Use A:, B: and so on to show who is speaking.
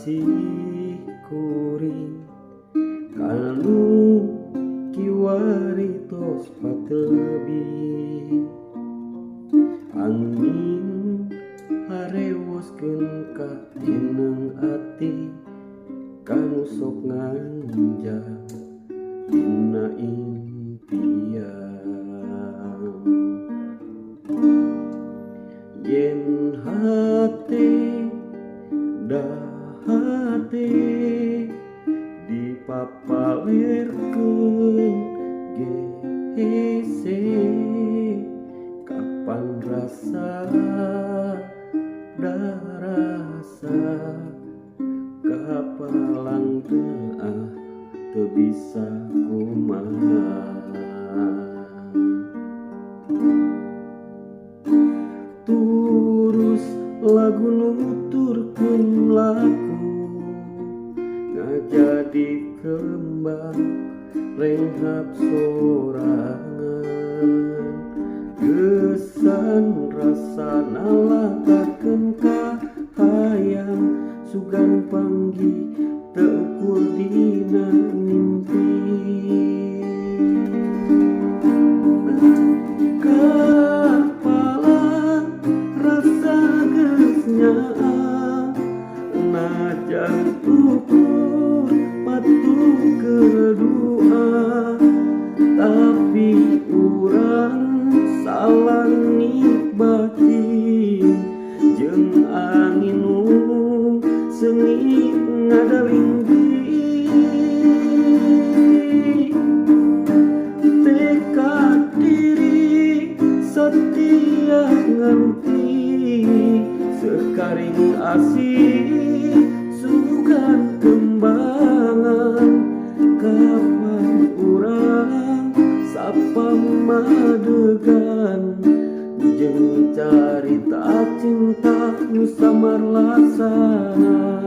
A: kasih kuring kanu kiwari tos patelbi angin harewoskeun ka tineng ati kanu sok nganja dina impian yen hate dahate dipapalerkeun gehese kapan rasa darasa kapalang teu bisa kumaha turus lagu nuturkeun laku ngajadi kembang renghap sorangan gesan rasa nalatakeun kahayang sugan panggi teukur dina mimpi kapalang rasa geus nyaah najan ukur patuh kedua tapi urang salang nikbatin jeung angin nu sengit ngadalinggi tekad diri setia nganti sekaring asih sugan kembangan kapan urang sapa madegan jeung carita cinta nu samar laksana